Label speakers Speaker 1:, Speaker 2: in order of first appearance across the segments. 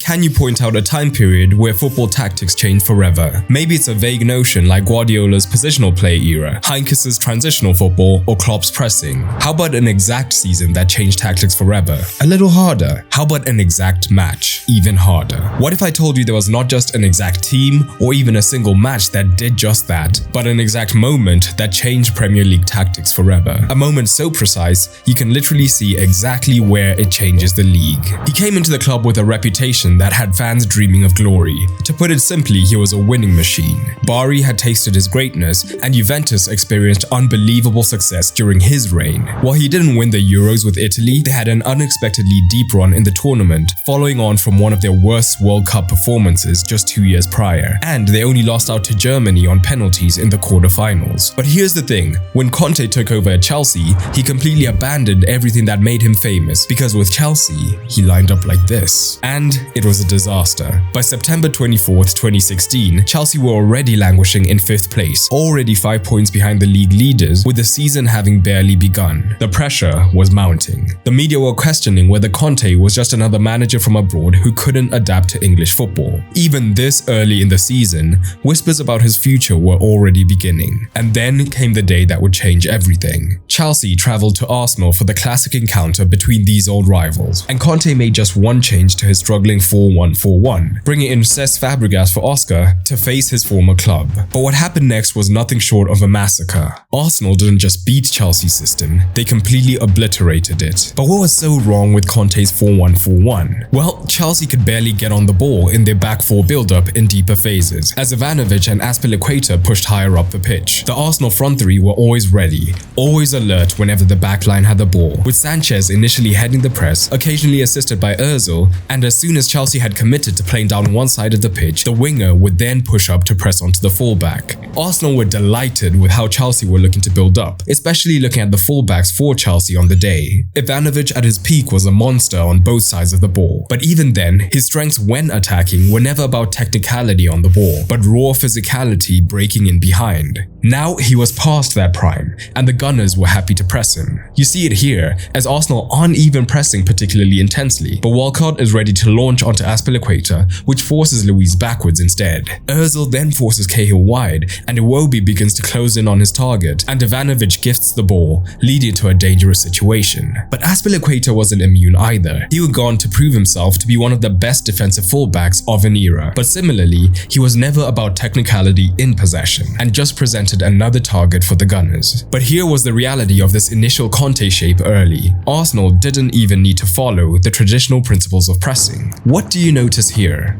Speaker 1: Can you point out a time period where football tactics changed forever? Maybe it's a vague notion like Guardiola's positional play era, Heinkes's transitional football, or Klopp's pressing. How about an exact season that changed tactics forever? A little harder. How about an exact match? Even harder. What if I told you there was not just an exact team or even a single match that did just that, but an exact moment that changed Premier League tactics forever? A moment so precise, you can literally see exactly where it changes the league. He came into the club with a reputation that had fans dreaming of glory. To put it simply, he was a winning machine. Bari had tasted his greatness, and Juventus experienced unbelievable success during his reign. While he didn't win the Euros with Italy, they had an unexpectedly deep run in the tournament, following on from one of their worst World Cup performances just 2 years prior, and they only lost out to Germany on penalties in the quarterfinals. But here's the thing, when Conte took over at Chelsea, he completely abandoned everything that made him famous, because with Chelsea, he lined up like this. And it was a disaster. By September 24th, 2016, Chelsea were already languishing in 5th place, already 5 points behind the league leaders, with the season having barely begun. The pressure was mounting. The media were questioning whether Conte was just another manager from abroad who couldn't adapt to English football. Even this early in the season, whispers about his future were already beginning. And then came the day that would change everything. Chelsea travelled to Arsenal for the classic encounter between these old rivals, and Conte made just one change to his struggling 4-1-4-1, bringing in Cesc Fabregas for Oscar to face his former club. But what happened next was nothing short of a massacre. Arsenal didn't just beat Chelsea's system, they completely obliterated it. But what was so wrong with Conte's 4-1-4-1? Well, Chelsea could barely get on the ball in their back four build-up in deeper phases, as Ivanovic and Azpilicueta pushed higher up the pitch. The Arsenal front three were always ready, always alert whenever the backline had the ball, with Sanchez initially heading the press, occasionally assisted by Ozil, and as soon as Chelsea had committed to playing down one side of the pitch, the winger would then push up to press onto the fullback. Arsenal were delighted with how Chelsea were looking to build up, especially looking at the fullbacks for Chelsea on the day. Ivanovic at his peak was a monster on both sides of the ball, but even then, his strengths when attacking were never about technicality on the ball, but raw physicality breaking in behind. Now he was past that prime, and the Gunners were happy to press him. You see it here, as Arsenal aren't even pressing particularly intensely, but Walcott is ready to launch onto Azpilicueta, which forces Luiz backwards instead. Ozil then forces Cahill wide, and Iwobi begins to close in on his target, and Ivanovic gifts the ball, leading to a dangerous situation. But Azpilicueta wasn't immune either. He would go on to prove himself to be one of the best defensive fullbacks of an era, but similarly, he was never about technicality in possession, and just presented another target for the Gunners. But here was the reality of this initial Conte shape early. Arsenal didn't even need to follow the traditional principles of pressing. What do you notice here?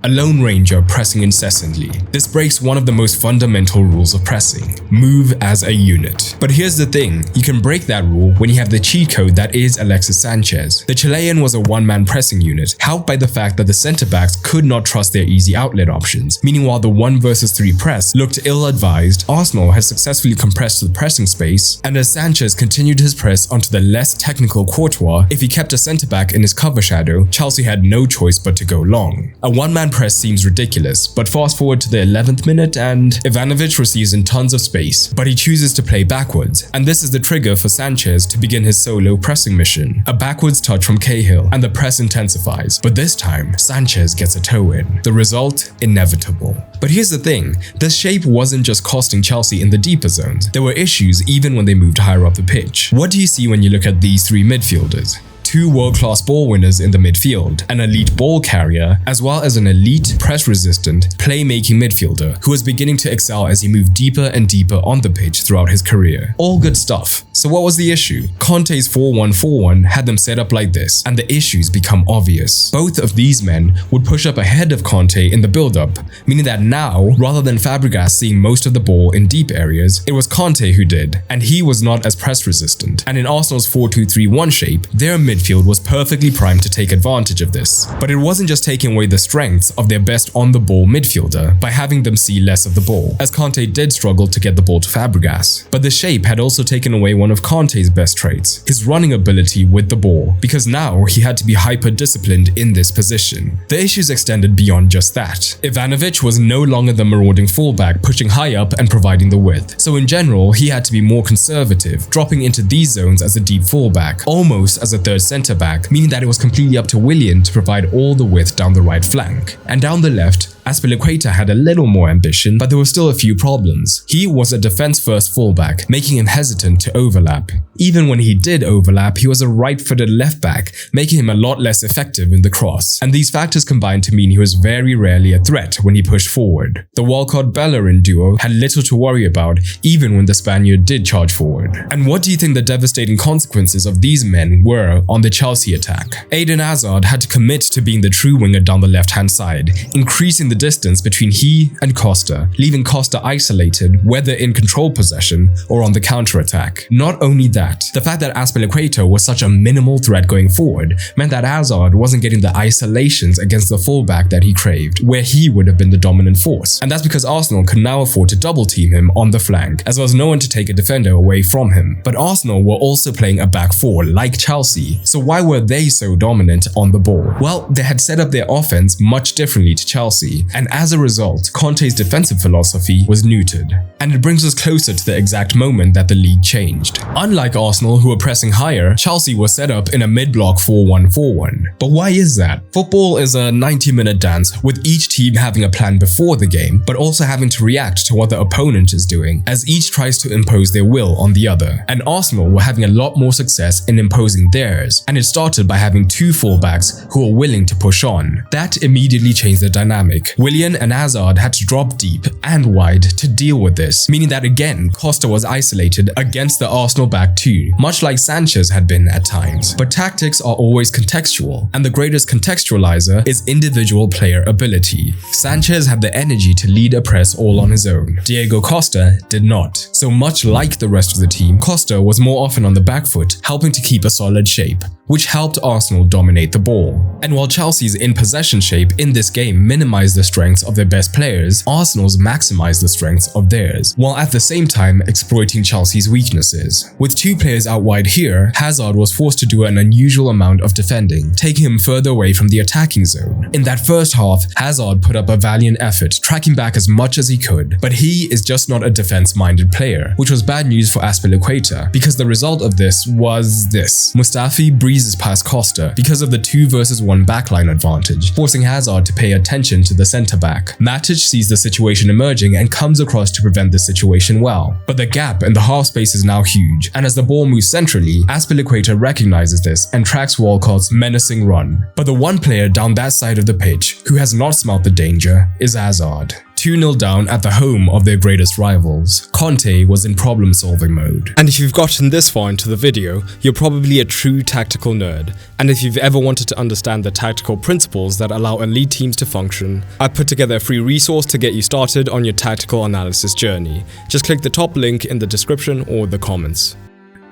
Speaker 1: A lone ranger pressing incessantly. This breaks one of the most fundamental rules of pressing: move as a unit. But here's the thing, you can break that rule when you have the cheat code that is Alexis Sanchez. The Chilean was a one-man pressing unit, helped by the fact that the centre-backs could not trust their easy outlet options, meaning while the 1 versus 3 press looked ill-advised, Arsenal had successfully compressed the pressing space, and as Sanchez continued his press onto the less technical Courtois, if he kept a centre-back in his cover shadow, Chelsea had no choice but to go long. A one-man press seems ridiculous, but fast forward to the 11th minute and Ivanovic receives in tons of space, but he chooses to play backwards, and this is the trigger for Sanchez to begin his solo pressing mission. A backwards touch from Cahill, and the press intensifies, but this time, Sanchez gets a toe in. The result, inevitable. But here's the thing, this shape wasn't just costing Chelsea in the deeper zones, there were issues even when they moved higher up the pitch. What do you see when you look at these three midfielders? 2 world-class ball winners in the midfield, an elite ball carrier, as well as an elite, press-resistant, playmaking midfielder who was beginning to excel as he moved deeper and deeper on the pitch throughout his career. All good stuff. So what was the issue? Conte's 4-1-4-1 had them set up like this, and the issues become obvious. Both of these men would push up ahead of Conte in the build-up, meaning that now, rather than Fabregas seeing most of the ball in deep areas, it was Conte who did, and he was not as press-resistant. And in Arsenal's 4-2-3-1 shape, their midfield was perfectly primed to take advantage of this. But it wasn't just taking away the strengths of their best on-the-ball midfielder by having them see less of the ball, as Conte did struggle to get the ball to Fabregas. But the shape had also taken away one of Conte's best traits, his running ability with the ball, because now he had to be hyper-disciplined in this position. The issues extended beyond just that. Ivanovic was no longer the marauding fullback pushing high up and providing the width, so in general he had to be more conservative, dropping into these zones as a deep fullback, almost as a third centre-back, meaning that it was completely up to Willian to provide all the width down the right flank. And down the left, Azpilicueta had a little more ambition, but there were still a few problems. He was a defense-first fullback, making him hesitant to overlap. Even when he did overlap, he was a right-footed left-back, making him a lot less effective in the cross. And these factors combined to mean he was very rarely a threat when he pushed forward. The Walcott-Bellerin duo had little to worry about, even when the Spaniard did charge forward. And what do you think the devastating consequences of these men were on the Chelsea attack? Eden Hazard had to commit to being the true winger down the left-hand side, increasing the distance between he and Costa, leaving Costa isolated, whether in controlled possession or on the counter-attack. Not only that, the fact that Azpilicueta was such a minimal threat going forward meant that Hazard wasn't getting the isolations against the fullback that he craved, where he would have been the dominant force. And that's because Arsenal could now afford to double team him on the flank, as well as no one to take a defender away from him. But Arsenal were also playing a back four like Chelsea, so why were they so dominant on the ball? Well, they had set up their offense much differently to Chelsea, and as a result, Conte's defensive philosophy was neutered. And it brings us closer to the exact moment that the league changed. Unlike Arsenal, who were pressing higher, Chelsea was set up in a mid-block 4-1-4-1. But why is that? Football is a 90-minute dance, with each team having a plan before the game, but also having to react to what the opponent is doing, as each tries to impose their will on the other. And Arsenal were having a lot more success in imposing theirs, and it started by having two fullbacks who were willing to push on. That immediately changed the dynamic. Willian and Hazard had to drop deep and wide to deal with this, meaning that again, Costa was isolated against the Arsenal back two, much like Sanchez had been at times. But tactics are always contextual, and the greatest contextualizer is individual player ability. Sanchez had the energy to lead a press all on his own. Diego Costa did not. So much like the rest of the team, Costa was more often on the back foot, helping to keep a solid shape, which helped Arsenal dominate the ball. And while Chelsea's in-possession shape in this game minimized the strengths of their best players, Arsenal's maximized the strengths of theirs, while at the same time exploiting Chelsea's weaknesses. With two players out wide here, Hazard was forced to do an unusual amount of defending, taking him further away from the attacking zone. In that first half, Hazard put up a valiant effort, tracking back as much as he could, but he is just not a defense-minded player, which was bad news for Azpilicueta, because the result of this was this. Mustafi breezes past Costa because of the 2 versus 1 backline advantage, forcing Hazard to pay attention to the centre-back. Matic sees the situation emerging and comes across to prevent the situation well. But the gap in the half space is now huge, and as the ball moves centrally, Azpilicueta recognizes this and tracks Walcott's menacing run. But the one player down that side of the pitch who has not smelt the danger is Hazard. 2-0 down at the home of their greatest rivals, Conte was in problem-solving mode. And if you've gotten this far into the video, you're probably a true tactical nerd. And if you've ever wanted to understand the tactical principles that allow elite teams to function, I've put together a free resource to get you started on your tactical analysis journey. Just click the top link in the description or the comments.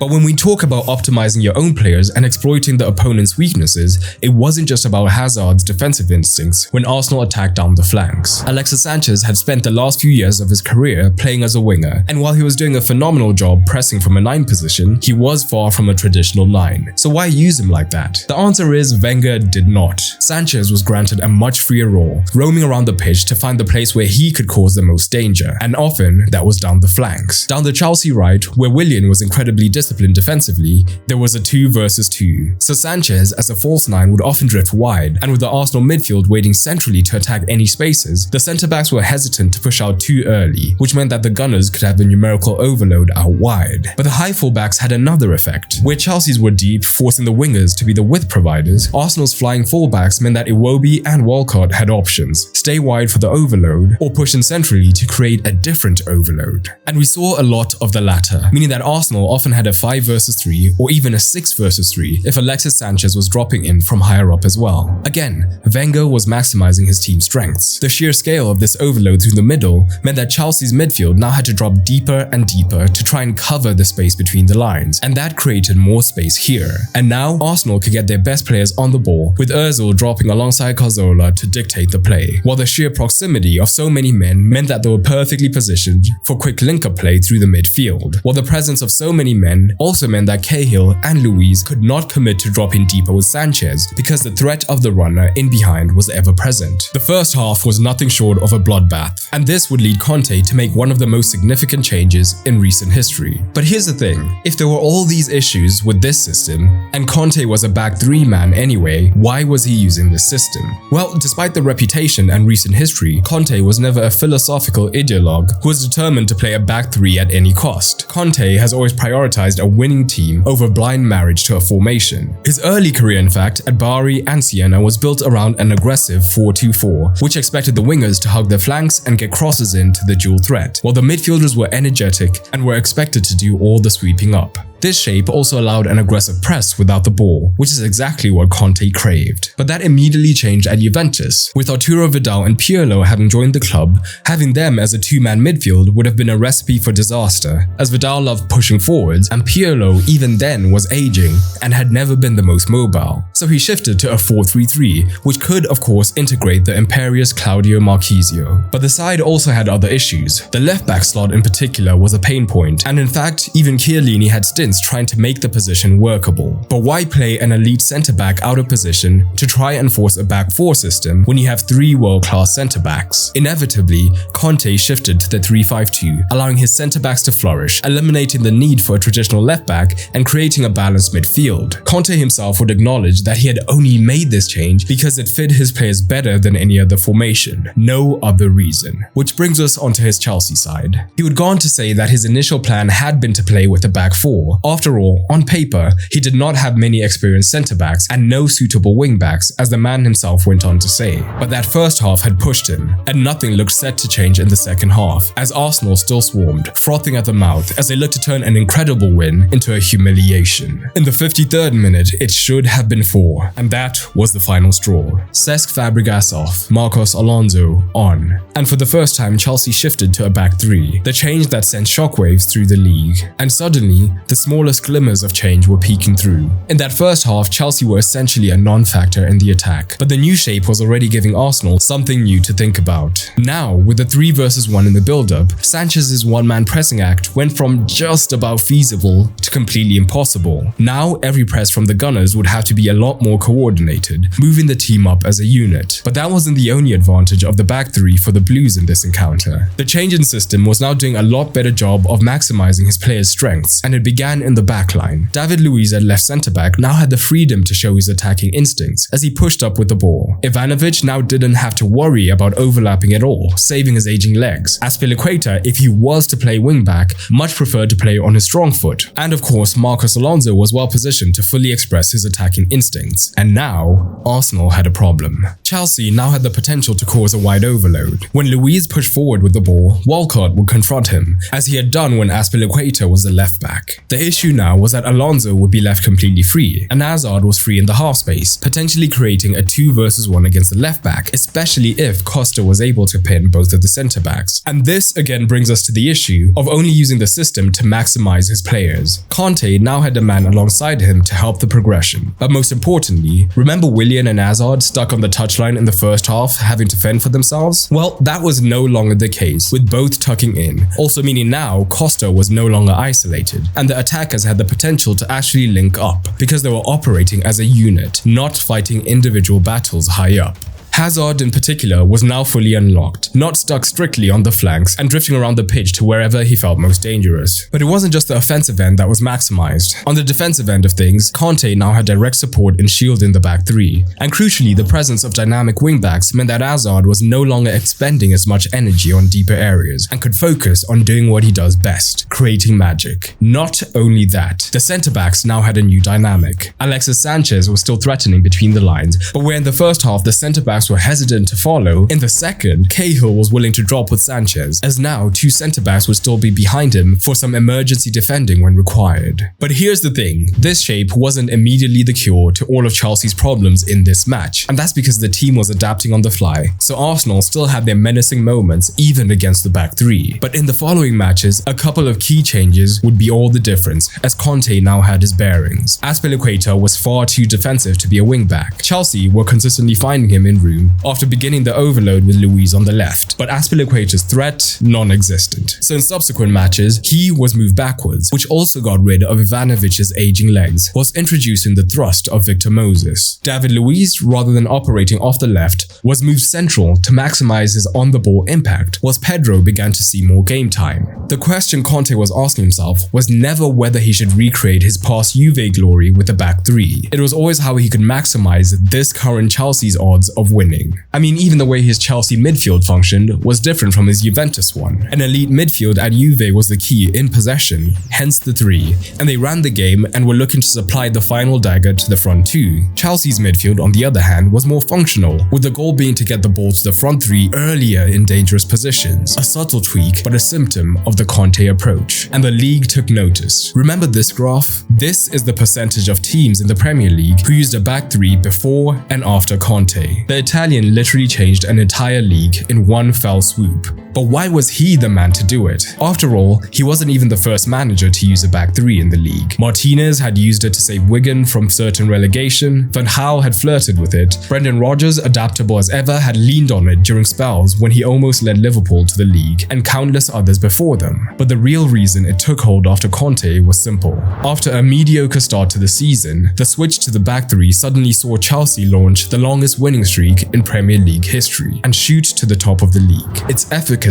Speaker 1: But when we talk about optimizing your own players and exploiting the opponent's weaknesses, it wasn't just about Hazard's defensive instincts when Arsenal attacked down the flanks. Alexis Sanchez had spent the last few years of his career playing as a winger, and while he was doing a phenomenal job pressing from a 9 position, he was far from a traditional 9. So why use him like that? The answer is Wenger did not. Sanchez was granted a much freer role, roaming around the pitch to find the place where he could cause the most danger, and often that was down the flanks. Down the Chelsea right, where Willian was incredibly disciplined defensively, there was a 2 versus 2. So Sanchez as a false 9 would often drift wide, and with the Arsenal midfield waiting centrally to attack any spaces, the centre-backs were hesitant to push out too early, which meant that the Gunners could have the numerical overload out wide. But the high fullbacks had another effect. Where Chelsea's were deep, forcing the wingers to be the width providers, Arsenal's flying fullbacks meant that Iwobi and Walcott had options: stay wide for the overload, or push in centrally to create a different overload. And we saw a lot of the latter, meaning that Arsenal often had a 5 versus 3 or even a 6 versus 3 if Alexis Sanchez was dropping in from higher up as well. Again, Wenger was maximizing his team's strengths. The sheer scale of this overload through the middle meant that Chelsea's midfield now had to drop deeper and deeper to try and cover the space between the lines, and that created more space here. And now Arsenal could get their best players on the ball, with Ozil dropping alongside Cazorla to dictate the play, while the sheer proximity of so many men meant that they were perfectly positioned for quick link-up play through the midfield, while the presence of so many men line also meant that Cahill and Luiz could not commit to dropping deeper with Sanchez because the threat of the runner in behind was ever present. The first half was nothing short of a bloodbath, and this would lead Conte to make one of the most significant changes in recent history. But here's the thing, if there were all these issues with this system, and Conte was a back three man anyway, why was he using this system? Well, despite the reputation and recent history, Conte was never a philosophical ideologue who was determined to play a back three at any cost. Conte has always prioritized a winning team over blind marriage to a formation. His early career, in fact, at Bari and Siena was built around an aggressive 4-2-4, which expected the wingers to hug their flanks and get crosses into the dual threat, while the midfielders were energetic and were expected to do all the sweeping up. This shape also allowed an aggressive press without the ball, which is exactly what Conte craved. But that immediately changed at Juventus. With Arturo Vidal and Pirlo having joined the club, having them as a two-man midfield would have been a recipe for disaster, as Vidal loved pushing forwards and Pirlo even then was aging and had never been the most mobile. So he shifted to a 4-3-3, which could of course integrate the imperious Claudio Marchisio. But the side also had other issues. The left-back slot in particular was a pain point, and in fact even Chiellini had stints trying to make the position workable. But why play an elite centre-back out of position to try and force a back four system when you have three world-class centre-backs? Inevitably, Conte shifted to the 3-5-2, allowing his centre-backs to flourish, eliminating the need for a traditional left-back and creating a balanced midfield. Conte himself would acknowledge that he had only made this change because it fit his players better than any other formation, no other reason. Which brings us onto his Chelsea side. He would go on to say that his initial plan had been to play with a back four. After all, on paper, he did not have many experienced centre-backs and no suitable wing-backs, as the man himself went on to say. But that first half had pushed him, and nothing looked set to change in the second half, as Arsenal still swarmed, frothing at the mouth as they looked to turn an incredible win into a humiliation. In the 53rd minute, it should have been 4, and that was the final straw. Cesc Fabregas off, Marcos Alonso on. And for the first time, Chelsea shifted to a back three, the change that sent shockwaves through the league. And suddenly, the smallest glimmers of change were peeking through. In that first half, Chelsea were essentially a non-factor in the attack, but the new shape was already giving Arsenal something new to think about. Now, with the 3 versus 1 in the build-up, Sanchez's one-man pressing act went from just about feasible to completely impossible. Now, every press from the Gunners would have to be a lot more coordinated, moving the team up as a unit. But that wasn't the only advantage of the back three for the Blues in this encounter. The change in system was now doing a lot better job of maximizing his players' strengths, and it began in the backline. David Luiz at left centre-back now had the freedom to show his attacking instincts as he pushed up with the ball. Ivanovic now didn't have to worry about overlapping at all, saving his aging legs. Azpilicueta, if he was to play wing-back, much preferred to play on his strong foot. And of course, Marcos Alonso was well positioned to fully express his attacking instincts. And now, Arsenal had a problem. Chelsea now had the potential to cause a wide overload. When Luiz pushed forward with the ball, Walcott would confront him, as he had done when Azpilicueta was the left-back. The issue now was that Alonso would be left completely free, and Hazard was free in the half space, potentially creating a 2 versus 1 against the left back, especially if Costa was able to pin both of the centre backs. And this again brings us to the issue of only using the system to maximize his players. Conte now had a man alongside him to help the progression. But most importantly, remember Willian and Hazard stuck on the touchline in the first half, having to fend for themselves? Well, that was no longer the case, with both tucking in, also meaning now Costa was no longer isolated, and the attackers had the potential to actually link up because they were operating as a unit, not fighting individual battles high up. Hazard in particular was now fully unlocked, not stuck strictly on the flanks and drifting around the pitch to wherever he felt most dangerous. But it wasn't just the offensive end that was maximized. On the defensive end of things, Conte now had direct support in shielding the back three. And crucially, the presence of dynamic wingbacks meant that Hazard was no longer expending as much energy on deeper areas and could focus on doing what he does best, creating magic. Not only that, the centre-backs now had a new dynamic. Alexis Sanchez was still threatening between the lines, but where in the first half the centre-backs were hesitant to follow, in the second, Cahill was willing to drop with Sanchez, as now 2 centre-backs would still be behind him for some emergency defending when required. But here's the thing, this shape wasn't immediately the cure to all of Chelsea's problems in this match, and that's because the team was adapting on the fly, so Arsenal still had their menacing moments even against the back three. But in the following matches, a couple of key changes would be all the difference, as Conte now had his bearings. Azpilicueta was far too defensive to be a wing-back. Chelsea were consistently finding him in room room after beginning the overload with Luiz on the left, but Azpilicueta's threat non-existent. So in subsequent matches, he was moved backwards, which also got rid of Ivanovic's aging legs, whilst introducing the thrust of Victor Moses. David Luiz, rather than operating off the left, was moved central to maximize his on-the-ball impact, whilst Pedro began to see more game time. The question Conte was asking himself was never whether he should recreate his past Juve glory with the back three. It was always how he could maximize this current Chelsea's odds of winning. I mean, even the way his Chelsea midfield functioned was different from his Juventus one. An elite midfield at Juve was the key in possession, hence the three, and they ran the game and were looking to supply the final dagger to the front two. Chelsea's midfield, on the other hand, was more functional, with the goal being to get the ball to the front three earlier in dangerous positions. A subtle tweak, but a symptom of the Conte approach. And the league took notice. Remember this graph? This is the percentage of teams in the Premier League who used a back three before and after Conte. The Italian literally changed an entire league in one fell swoop. But why was he the man to do it? After all, he wasn't even the first manager to use a back three in the league. Martinez had used it to save Wigan from certain relegation, Van Gaal had flirted with it, Brendan Rodgers, adaptable as ever, had leaned on it during spells when he almost led Liverpool to the league, and countless others before them. But the real reason it took hold after Conte was simple. After a mediocre start to the season, the switch to the back three suddenly saw Chelsea launch the longest winning streak in Premier League history and shoot to the top of the league. Its efficacy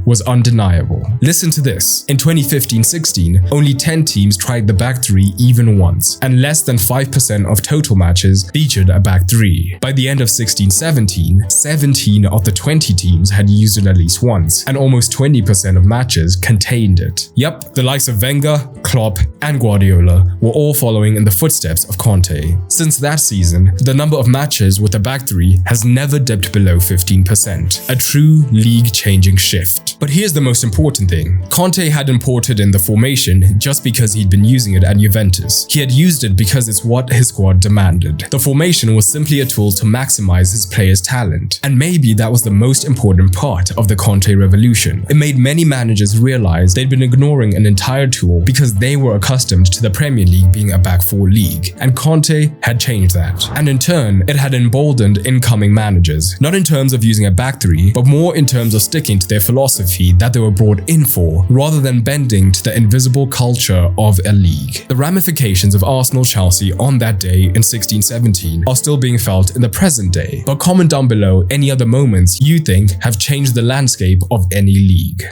Speaker 1: was undeniable. Listen to this. In 2015-16, only 10 teams tried the back three even once, and less than 5% of total matches featured a back three. By the end of 16-17, 17 of the 20 teams had used it at least once, and almost 20% of matches contained it. Yep, the likes of Wenger, Klopp, and Guardiola were all following in the footsteps of Conte. Since that season, the number of matches with the back three has never dipped below 15%, a true league-changing shift. But here's the most important thing. Conte had imported in the formation just because he'd been using it at Juventus. He had used it because it's what his squad demanded. The formation was simply a tool to maximize his players' talent. And maybe that was the most important part of the Conte revolution. It made many managers realize they'd been ignoring an entire tool because they were accustomed to the Premier League being a back four league. And Conte had changed that. And in turn, it had emboldened incoming managers, not in terms of using a back three, but more in terms of sticking to their philosophy that they were brought in for, rather than bending to the invisible culture of a league. The ramifications of Arsenal-Chelsea on that day in 16-17 are still being felt in the present day, but comment down below any other moments you think have changed the landscape of any league.